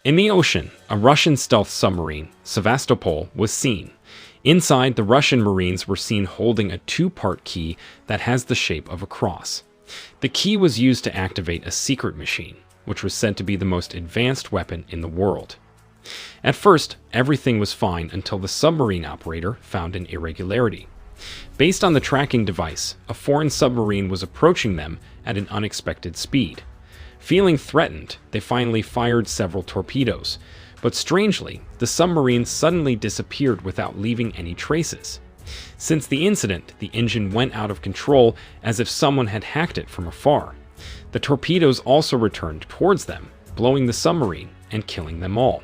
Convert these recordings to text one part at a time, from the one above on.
In the ocean, a Russian stealth submarine, Sevastopol, was seen. Inside, the Russian Marines were seen holding a two-part key that has the shape of a cross. The key was used to activate a secret machine, which was said to be the most advanced weapon in the world. At first, everything was fine until the submarine operator found an irregularity. Based on the tracking device, a foreign submarine was approaching them at an unexpected speed. Feeling threatened, they finally fired several torpedoes, but strangely, the submarine suddenly disappeared without leaving any traces. Since the incident, the engine went out of control as if someone had hacked it from afar. The torpedoes also returned towards them, blowing the submarine and killing them all.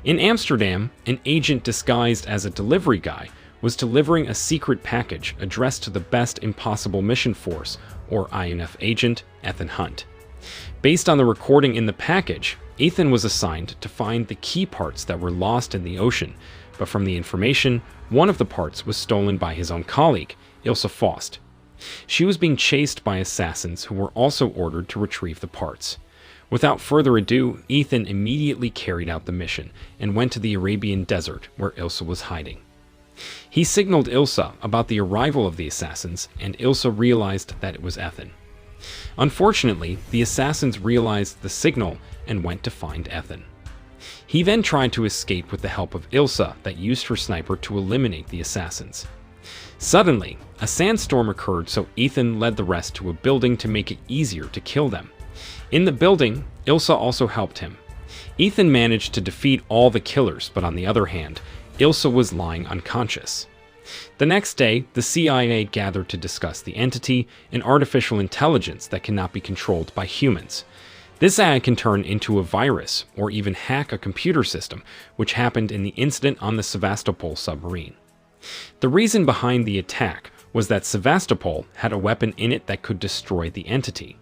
In Amsterdam, an agent disguised as a delivery guy was delivering a secret package addressed to the Best Impossible Mission Force, or INF agent, Ethan Hunt. Based on the recording in the package, Ethan was assigned to find the key parts that were lost in the ocean, but from the information, one of the parts was stolen by his own colleague, Ilse Faust. She was being chased by assassins who were also ordered to retrieve the parts. Without further ado, Ethan immediately carried out the mission and went to the Arabian desert where Ilse was hiding. He signaled Ilse about the arrival of the assassins, and Ilse realized that it was Ethan. Unfortunately, the assassins realized the signal and went to find Ethan. He then tried to escape with the help of Ilse that used her sniper to eliminate the assassins. Suddenly, a sandstorm occurred, so Ethan led the rest to a building to make it easier to kill them. In the building, Ilse also helped him. Ethan managed to defeat all the killers, but on the other hand, Ilse was lying unconscious. The next day, the CIA gathered to discuss the entity, an artificial intelligence that cannot be controlled by humans. This AI can turn into a virus or even hack a computer system, which happened in the incident on the Sevastopol submarine. The reason behind the attack was that Sevastopol had a weapon in it that could destroy the entity.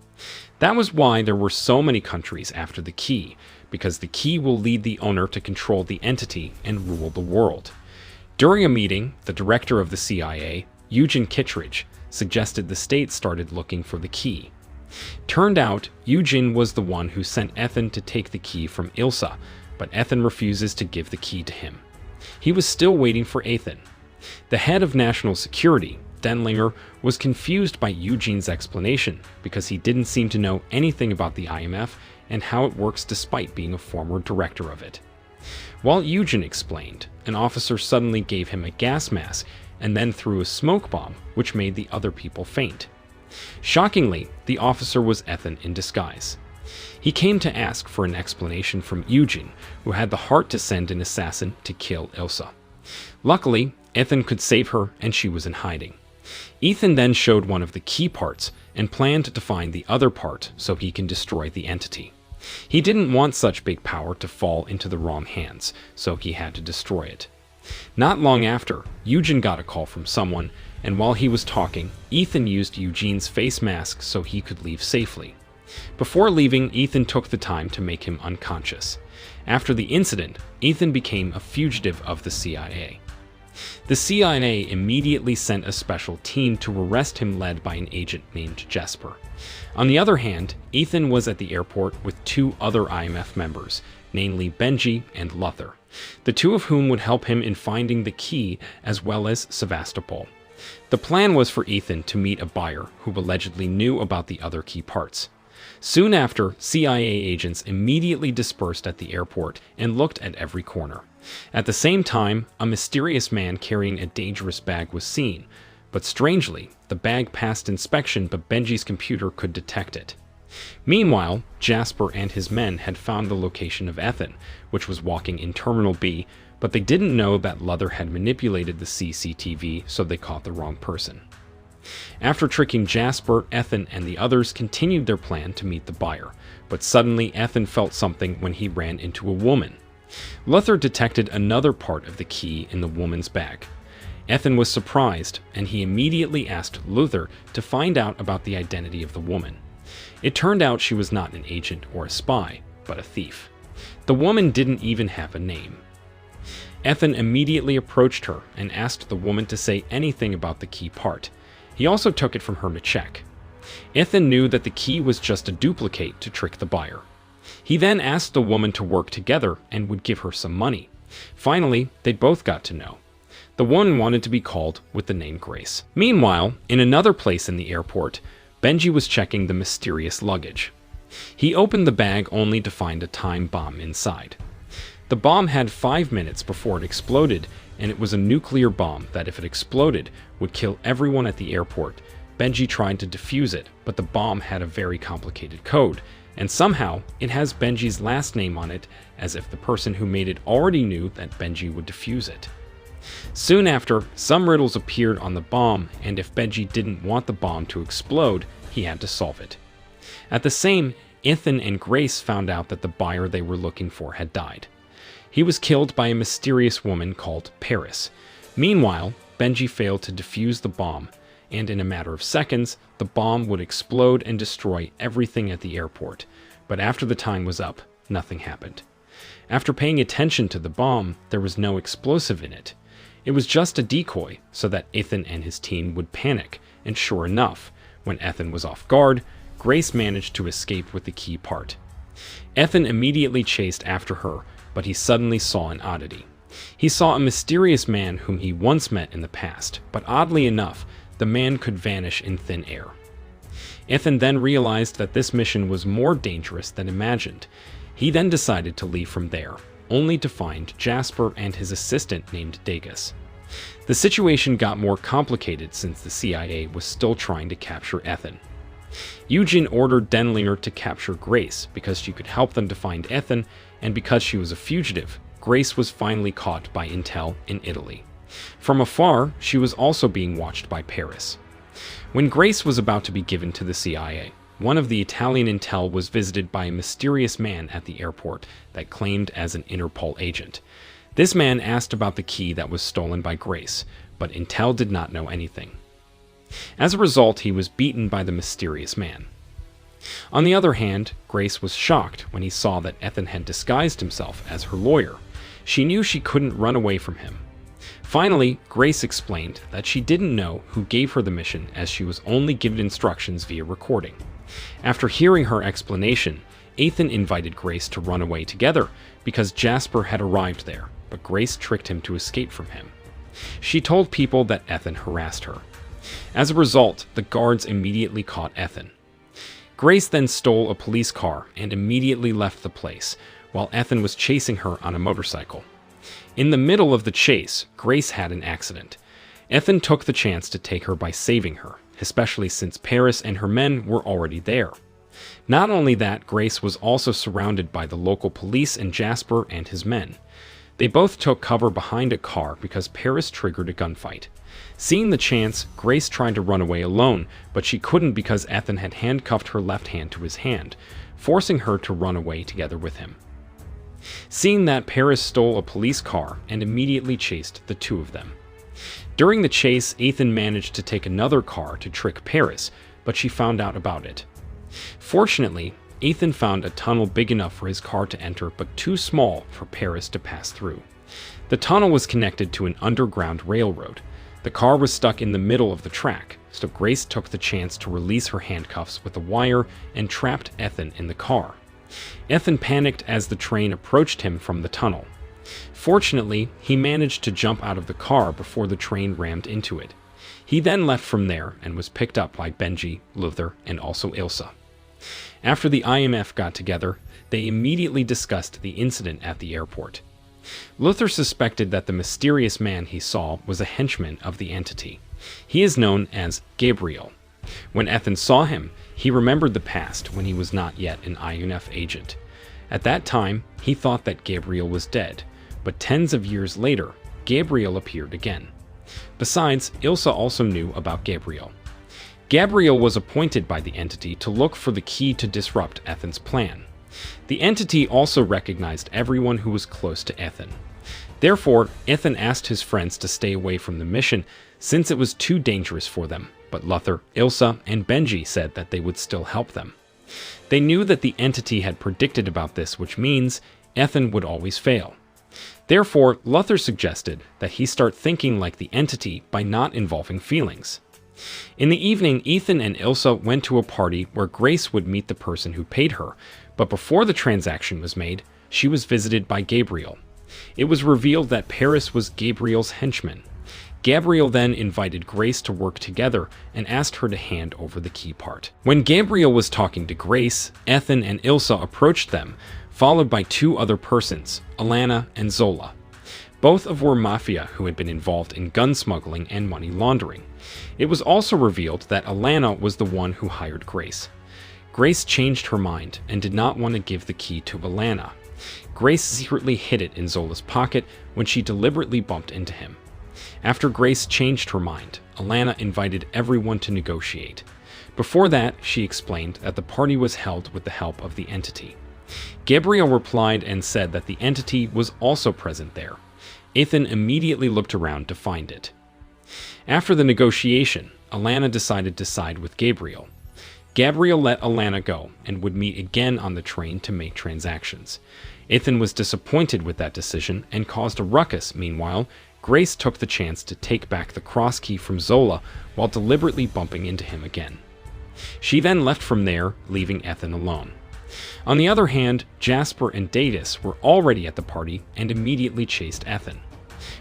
That was why there were so many countries after the key, because the key will lead the owner to control the entity and rule the world. During a meeting, the director of the CIA, Eugene Kittredge, suggested the state started looking for the key. Turned out, Eugene was the one who sent Ethan to take the key from Ilse, but Ethan refuses to give the key to him. He was still waiting for Ethan. The head of national security, Denlinger, was confused by Eugene's explanation because he didn't seem to know anything about the IMF and how it works despite being a former director of it. While Eugene explained, an officer suddenly gave him a gas mask and then threw a smoke bomb, which made the other people faint. Shockingly, the officer was Ethan in disguise. He came to ask for an explanation from Eugene, who had the heart to send an assassin to kill Ilse. Luckily, Ethan could save her and she was in hiding. Ethan then showed one of the key parts and planned to find the other part so he can destroy the entity. He didn't want such big power to fall into the wrong hands, so he had to destroy it. Not long after, Eugene got a call from someone, and while he was talking, Ethan used Eugene's face mask so he could leave safely. Before leaving, Ethan took the time to make him unconscious. After the incident, Ethan became a fugitive of the CIA. The CIA immediately sent a special team to arrest him, led by an agent named Jesper. On the other hand, Ethan was at the airport with two other IMF members, namely Benji and Luther, the two of whom would help him in finding the key as well as Sevastopol. The plan was for Ethan to meet a buyer who allegedly knew about the other key parts. Soon after, CIA agents immediately dispersed at the airport and looked at every corner. At the same time, a mysterious man carrying a dangerous bag was seen, but strangely, the bag passed inspection, but Benji's computer could detect it. Meanwhile, Jasper and his men had found the location of Ethan, which was walking in Terminal B, but they didn't know that Luther had manipulated the CCTV, so they caught the wrong person. After tricking Jasper, Ethan and the others continued their plan to meet the buyer, but suddenly Ethan felt something when he ran into a woman. Luther detected another part of the key in the woman's bag. Ethan was surprised, and he immediately asked Luther to find out about the identity of the woman. It turned out she was not an agent or a spy, but a thief. The woman didn't even have a name. Ethan immediately approached her and asked the woman to say anything about the key part. He also took it from her to check. Ethan knew that the key was just a duplicate to trick the buyer. He then asked the woman to work together and would give her some money. Finally, they both got to know. The woman wanted to be called with the name Grace. Meanwhile, in another place in the airport, Benji was checking the mysterious luggage. He opened the bag only to find a time bomb inside. The bomb had 5 minutes before it exploded, and it was a nuclear bomb that, if it exploded, would kill everyone at the airport. Benji tried to defuse it, but the bomb had a very complicated code, and somehow it has Benji's last name on it, as if the person who made it already knew that Benji would defuse it. Soon after, some riddles appeared on the bomb, and if Benji didn't want the bomb to explode, he had to solve it. At the same, Ethan and Grace found out that the buyer they were looking for had died. He was killed by a mysterious woman called Paris. Meanwhile, Benji failed to defuse the bomb, and in a matter of seconds, the bomb would explode and destroy everything at the airport. But after the time was up, nothing happened. After paying attention to the bomb, there was no explosive in it. It was just a decoy so that Ethan and his team would panic, and sure enough, when Ethan was off guard, Grace managed to escape with the key part. Ethan immediately chased after her, but he suddenly saw an oddity. He saw a mysterious man whom he once met in the past, but oddly enough, the man could vanish in thin air. Ethan then realized that this mission was more dangerous than imagined. He then decided to leave from there, only to find Jasper and his assistant named Degas. The situation got more complicated since the CIA was still trying to capture Ethan. Eugen ordered Denlinger to capture Grace because she could help them to find Ethan, and because she was a fugitive, Grace was finally caught by Intel in Italy. From afar, she was also being watched by Paris. When Grace was about to be given to the CIA, one of the Italian Intel was visited by a mysterious man at the airport that claimed as an Interpol agent. This man asked about the key that was stolen by Grace, but Intel did not know anything. As a result, he was beaten by the mysterious man. On the other hand, Grace was shocked when he saw that Ethan had disguised himself as her lawyer. She knew she couldn't run away from him. Finally, Grace explained that she didn't know who gave her the mission, as she was only given instructions via recording. After hearing her explanation, Ethan invited Grace to run away together because Jasper had arrived there, but Grace tricked him to escape from him. She told people that Ethan harassed her. As a result, the guards immediately caught Ethan. Grace then stole a police car and immediately left the place, while Ethan was chasing her on a motorcycle. In the middle of the chase, Grace had an accident. Ethan took the chance to take her by saving her, especially since Paris and her men were already there. Not only that, Grace was also surrounded by the local police and Jasper and his men. They both took cover behind a car because Paris triggered a gunfight. Seeing the chance, Grace tried to run away alone, but she couldn't because Ethan had handcuffed her left hand to his hand, forcing her to run away together with him. Seeing that, Paris stole a police car and immediately chased the two of them. During the chase, Ethan managed to take another car to trick Paris, but she found out about it. Fortunately, Ethan found a tunnel big enough for his car to enter, but too small for Paris to pass through. The tunnel was connected to an underground railroad. The car was stuck in the middle of the track, so Grace took the chance to release her handcuffs with a wire and trapped Ethan in the car. Ethan panicked as the train approached him from the tunnel. Fortunately, he managed to jump out of the car before the train rammed into it. He then left from there and was picked up by Benji, Luther, and also Ilsa. After the IMF got together, they immediately discussed the incident at the airport. Luther suspected that the mysterious man he saw was a henchman of the entity. He is known as Gabriel. When Ethan saw him, he remembered the past when he was not yet an IMF agent. At that time, he thought that Gabriel was dead, but tens of years later, Gabriel appeared again. Besides, Ilsa also knew about Gabriel. Gabriel was appointed by the entity to look for the key to disrupt Ethan's plan. The entity also recognized everyone who was close to Ethan. Therefore, Ethan asked his friends to stay away from the mission since it was too dangerous for them, but Luther, Ilsa, and Benji said that they would still help them. They knew that the entity had predicted about this, which means Ethan would always fail. Therefore, Luther suggested that he start thinking like the entity by not involving feelings. In the evening, Ethan and Ilsa went to a party where Grace would meet the person who paid her, But before the transaction was made, she was visited by Gabriel. It was revealed that Paris was Gabriel's henchman. Gabriel then invited Grace to work together and asked her to hand over the key part. When Gabriel was talking to Grace, Ethan and Ilsa approached them, followed by two other persons, Alana and Zola. Both of were mafia who had been involved in gun smuggling and money laundering. It was also revealed that Alana was the one who hired Grace. Grace changed her mind and did not want to give the key to Alana. Grace secretly hid it in Zola's pocket when she deliberately bumped into him. After Grace changed her mind, Alana invited everyone to negotiate. Before that, she explained that the party was held with the help of the entity. Gabriel replied and said that the entity was also present there. Ethan immediately looked around to find it. After the negotiation, Alana decided to side with Gabriel. Gabriel let Alana go and would meet again on the train to make transactions. Ethan was disappointed with that decision and caused a ruckus. Meanwhile, Grace took the chance to take back the cross key from Zola while deliberately bumping into him again. She then left from there, leaving Ethan alone. On the other hand, Jasper and Datus were already at the party and immediately chased Ethan.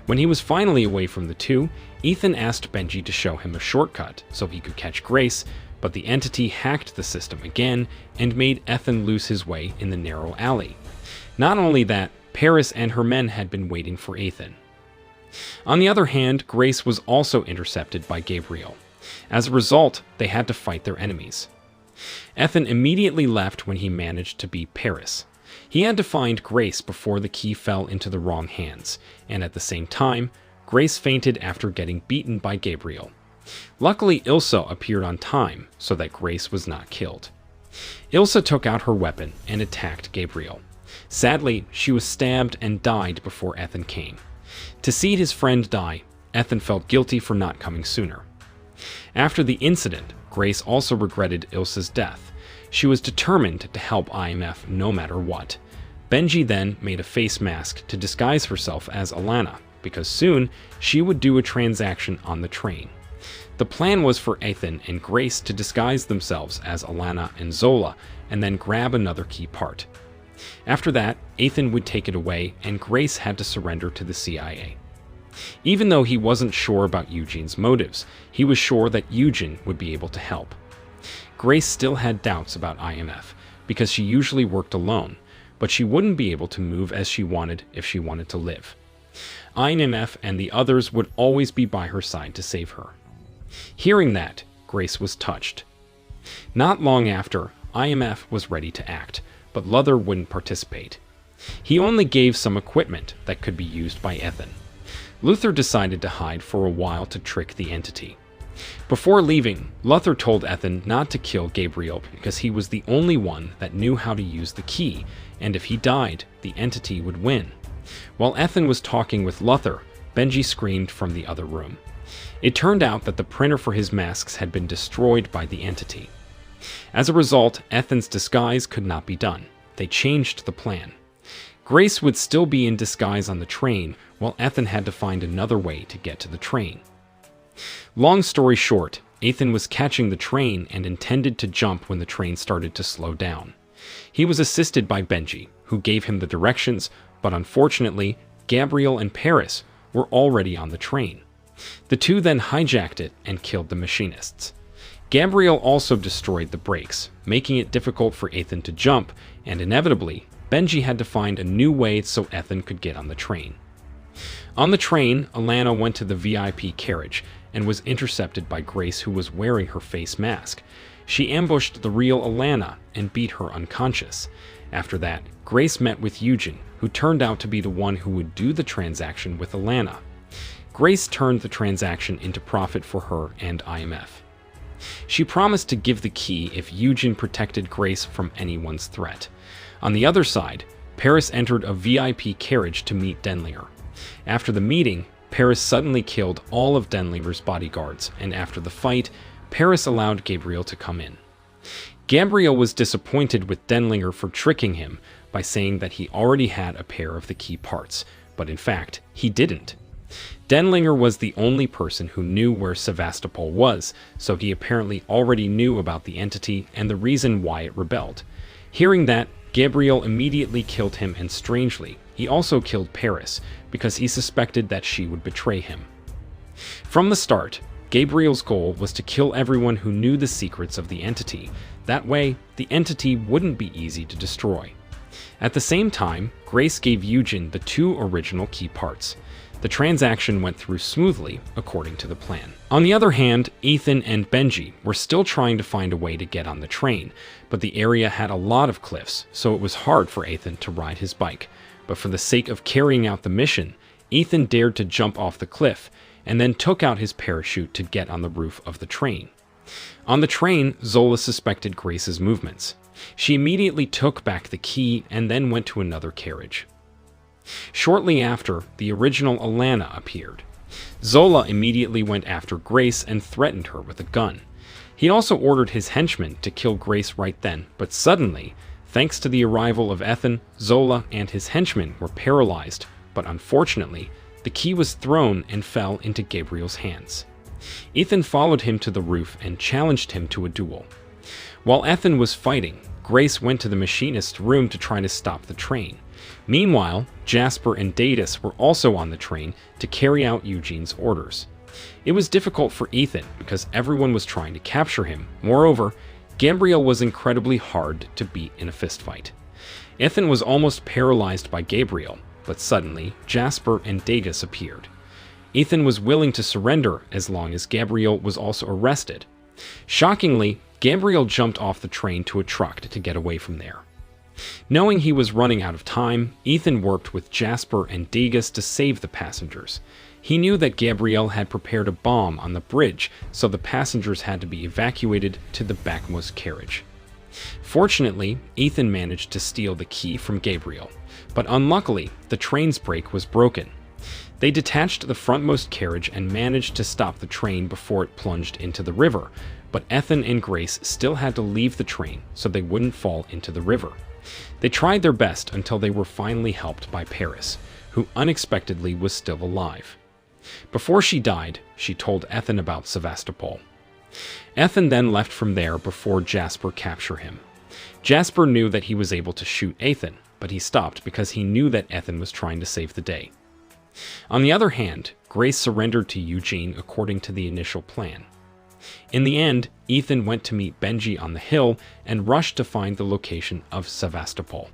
When he was finally away from the two, Ethan asked Benji to show him a shortcut so he could catch Grace, but the entity hacked the system again and made Ethan lose his way in the narrow alley. Not only that, Paris and her men had been waiting for Ethan. On the other hand, Grace was also intercepted by Gabriel. As a result, they had to fight their enemies. Ethan immediately left when he managed to beat Paris. He had to find Grace before the key fell into the wrong hands, and at the same time, Grace fainted after getting beaten by Gabriel. Luckily, Ilsa appeared on time so that Grace was not killed. Ilsa took out her weapon and attacked Gabriel. Sadly, she was stabbed and died before Ethan came. To see his friend die, Ethan felt guilty for not coming sooner. After the incident, Grace also regretted Ilsa's death. She was determined to help IMF no matter what. Benji then made a face mask to disguise herself as Alana, because soon she would do a transaction on the train. The plan was for Ethan and Grace to disguise themselves as Alana and Zola and then grab another key part. After that, Ethan would take it away and Grace had to surrender to the CIA. Even though he wasn't sure about Eugene's motives, he was sure that Eugene would be able to help. Grace still had doubts about IMF because she usually worked alone, but she wouldn't be able to move as she wanted if she wanted to live. IMF and the others would always be by her side to save her. Hearing that, Grace was touched. Not long after, IMF was ready to act, but Luther wouldn't participate. He only gave some equipment that could be used by Ethan. Luther decided to hide for a while to trick the entity. Before leaving, Luther told Ethan not to kill Gabriel because he was the only one that knew how to use the key, and if he died, the entity would win. While Ethan was talking with Luther, Benji screamed from the other room. It turned out that the printer for his masks had been destroyed by the entity. As a result, Ethan's disguise could not be done. They changed the plan. Grace would still be in disguise on the train, while Ethan had to find another way to get to the train. Long story short, Ethan was catching the train and intended to jump when the train started to slow down. He was assisted by Benji, who gave him the directions, but unfortunately, Gabriel and Paris were already on the train. The two then hijacked it and killed the machinists. Gabriel also destroyed the brakes, making it difficult for Ethan to jump, and inevitably, Benji had to find a new way so Ethan could get on the train. On the train, Alana went to the VIP carriage and was intercepted by Grace, who was wearing her face mask. She ambushed the real Alana and beat her unconscious. After that, Grace met with Eugene, who turned out to be the one who would do the transaction with Alana. Grace turned the transaction into profit for her and IMF. She promised to give the key if Eugene protected Grace from anyone's threat. On the other side, Paris entered a VIP carriage to meet Denlinger. After the meeting, Paris suddenly killed all of Denlinger's bodyguards, and after the fight, Paris allowed Gabriel to come in. Gabriel was disappointed with Denlinger for tricking him by saying that he already had a pair of the key parts, but in fact, he didn't. Denlinger was the only person who knew where Sevastopol was, so he apparently already knew about the entity and the reason why it rebelled. Hearing that, Gabriel immediately killed him, and strangely, he also killed Paris because he suspected that she would betray him. From the start, Gabriel's goal was to kill everyone who knew the secrets of the entity. That way, the entity wouldn't be easy to destroy. At the same time, Grace gave Eugene the 2 original key parts. The transaction went through smoothly, according to the plan. On the other hand, Ethan and Benji were still trying to find a way to get on the train, but the area had a lot of cliffs, so it was hard for Ethan to ride his bike. But for the sake of carrying out the mission, Ethan dared to jump off the cliff, and then took out his parachute to get on the roof of the train. On the train, Zola suspected Grace's movements. She immediately took back the key and then went to another carriage. Shortly after, the original Alana appeared. Zola immediately went after Grace and threatened her with a gun. He also ordered his henchmen to kill Grace right then, but suddenly, thanks to the arrival of Ethan, Zola and his henchmen were paralyzed, but unfortunately, the key was thrown and fell into Gabriel's hands. Ethan followed him to the roof and challenged him to a duel. While Ethan was fighting, Grace went to the machinist's room to try to stop the train. Meanwhile, Jasper and Datus were also on the train to carry out Eugene's orders. It was difficult for Ethan because everyone was trying to capture him. Moreover, Gabriel was incredibly hard to beat in a fistfight. Ethan was almost paralyzed by Gabriel, but suddenly Jasper and Datus appeared. Ethan was willing to surrender as long as Gabriel was also arrested. Shockingly, Gabriel jumped off the train to a truck to get away from there. Knowing he was running out of time, Ethan worked with Jasper and Datus to save the passengers. He knew that Gabriel had prepared a bomb on the bridge, so the passengers had to be evacuated to the backmost carriage. Fortunately, Ethan managed to steal the key from Gabriel, but unluckily, the train's brake was broken. They detached the frontmost carriage and managed to stop the train before it plunged into the river, but Ethan and Grace still had to leave the train so they wouldn't fall into the river. They tried their best until they were finally helped by Paris, who unexpectedly was still alive. Before she died, she told Ethan about Sevastopol. Ethan then left from there before Jasper captured him. Jasper knew that he was able to shoot Ethan, but he stopped because he knew that Ethan was trying to save the day. On the other hand, Grace surrendered to Eugene according to the initial plan. In the end, Ethan went to meet Benji on the hill and rushed to find the location of Sevastopol.